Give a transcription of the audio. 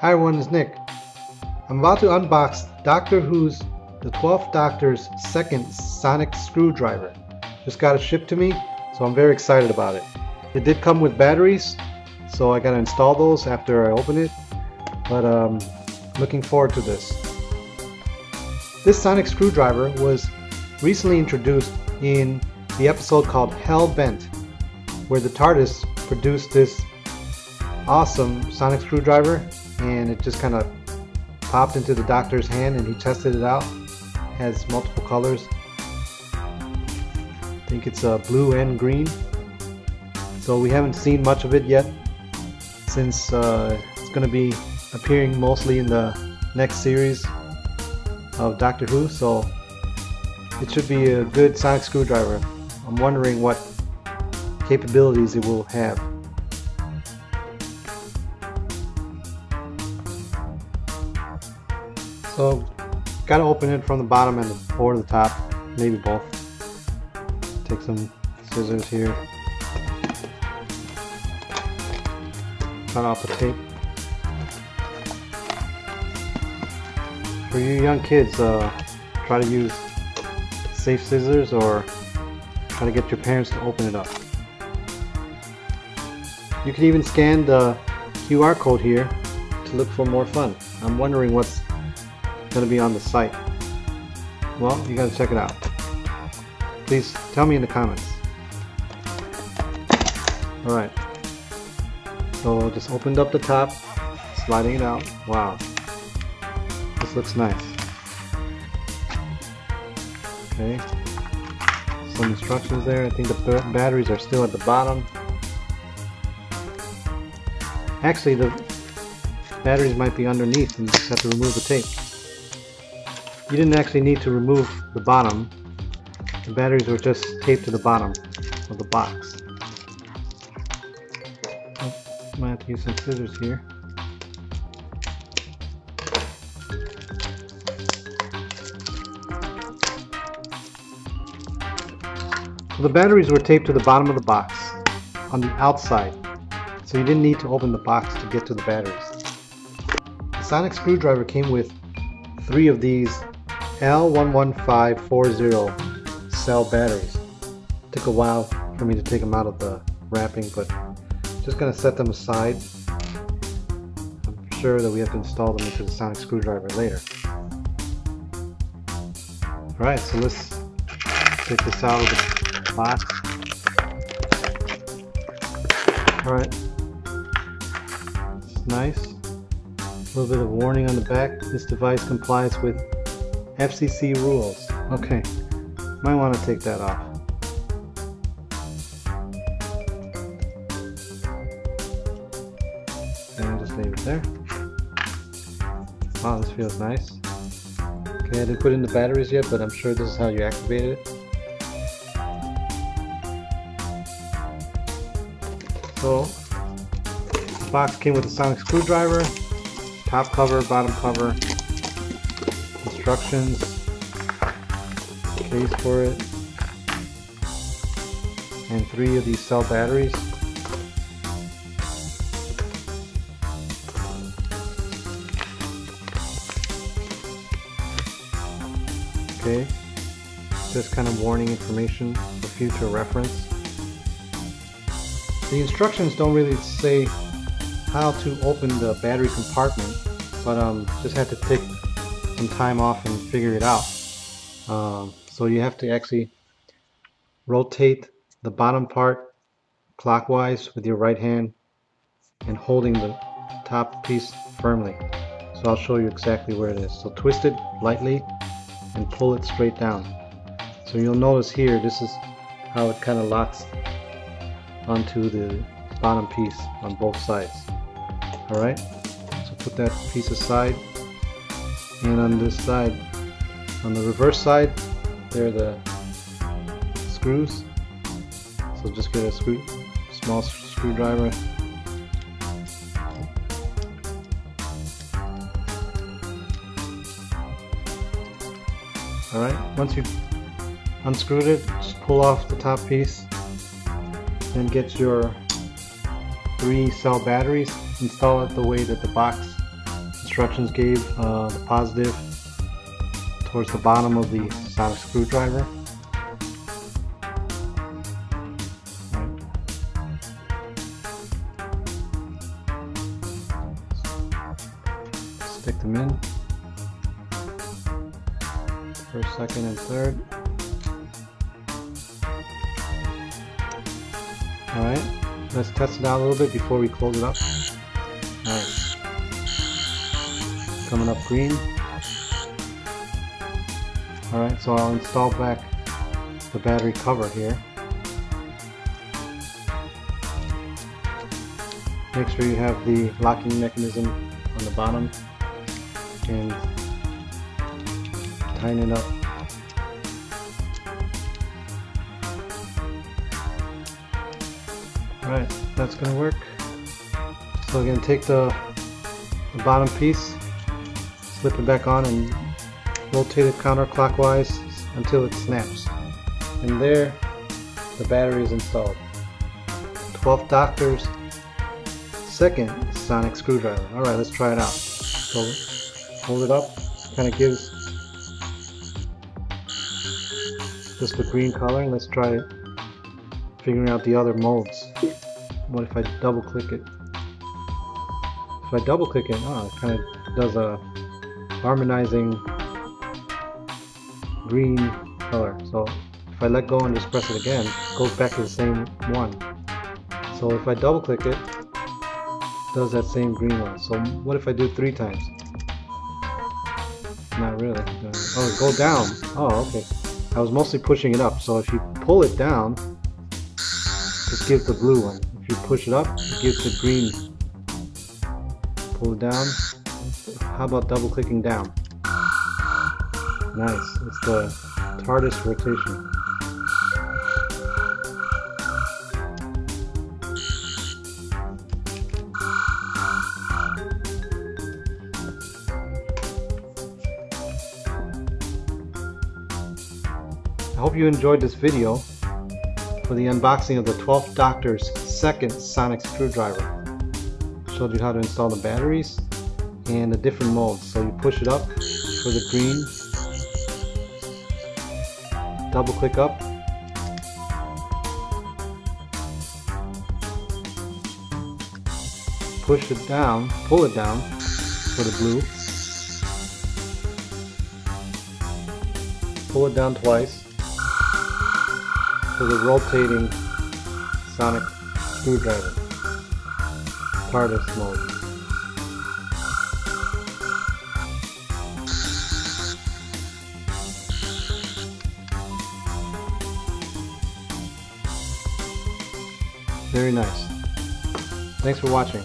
Hi everyone, it's Nick. I'm about to unbox Doctor Who's The 12th Doctor's second sonic screwdriver. Just got it shipped to me, so I'm very excited about it. It did come with batteries, so I gotta install those after I open it, but looking forward to this. This sonic screwdriver was recently introduced in the episode called Hell Bent, where the TARDIS produced this awesome sonic screwdriver, and it just kind of popped into the Doctor's hand and he tested it out. It has multiple colors. I think it's blue and green. So we haven't seen much of it yet, since it's going to be appearing mostly in the next series of Doctor Who, so it should be a good sonic screwdriver. I'm wondering what capabilities it will have. So, gotta open it from the bottom or the top, maybe both. Take some scissors here. Cut off the tape. For you young kids, try to use safe scissors or try to get your parents to open it up. You can even scan the QR code here to look for more fun. I'm wondering what's going to be on the site. Well, you got to check it out. Please tell me in the comments. Alright, so just opened up the top, sliding it out. Wow, this looks nice. Okay, some instructions there. I think the batteries are still at the bottom. Actually, the batteries might be underneath and you just have to remove the tape. You didn't actually need to remove the bottom. The batteries were just taped to the bottom of the box. Oh, might have to use some scissors here. So the batteries were taped to the bottom of the box on the outside, so you didn't need to open the box to get to the batteries. The sonic screwdriver came with 3 of these L11540 cell batteries. It took a while for me to take them out of the wrapping, but just gonna set them aside. I'm sure that we have to install them into the sonic screwdriver later. Alright, so let's take this out of the box. Alright, it's nice. A little bit of warning on the back. This device complies with FCC rules. Okay, might want to take that off. And just leave it there. Wow, this feels nice. Okay, I didn't put in the batteries yet, but I'm sure this is how you activate it. So, the box came with a sonic screwdriver, top cover, bottom cover, instructions, case for it, and 3 of these cell batteries. Okay, just kind of warning information for future reference. The instructions don't really say how to open the battery compartment, but just had to take some time off and figure it out. So you have to actually rotate the bottom part clockwise with your right hand and holding the top piece firmly. So I'll show you exactly where it is. So twist it lightly and pull it straight down. So you'll notice here, this is how it kind of locks onto the bottom piece on both sides. Alright, so put that piece aside, and on this side, on the reverse side, there are the screws. So just get a small screwdriver. Alright, once you've unscrewed it, just pull off the top piece and get your 3 cell batteries, install it the way that the box instructions gave the positive towards the bottom of the sonic screwdriver. Stick them in. First, second, and third. Alright, let's test it out a little bit before we close it up. Alright. Coming up green. Alright, so I'll install back the battery cover here. Make sure you have the locking mechanism on the bottom and tighten it up. Alright, that's going to work. So again, take the bottom piece, slip it back on and rotate it counterclockwise until it snaps. And there, the battery is installed. 12th Doctor's second sonic screwdriver. Alright, let's try it out. So hold it up, kind of gives just the green color. Let's try figuring out the other molds. What if I double click it? If I double click it, it kind of does a harmonizing green color. So if I let go and just press it again, it goes back to the same one. So if I double click it, it does that same green one. So what if I do it 3 times? Not really. Oh, go down. Oh, okay. I was mostly pushing it up. So if you pull it down, it gives the blue one. If you push it up, it gives the green. Pull it down. How about double clicking down? Nice. It's the TARDIS rotation. I hope you enjoyed this video for the unboxing of the 12th Doctor's second sonic screwdriver. Showed you how to install the batteries and the different molds. So you push it up for the green, double click up, push it down, pull it down for the blue, pull it down twice for the rotating sonic screwdriver, TARDIS mode. Very nice. Thanks for watching.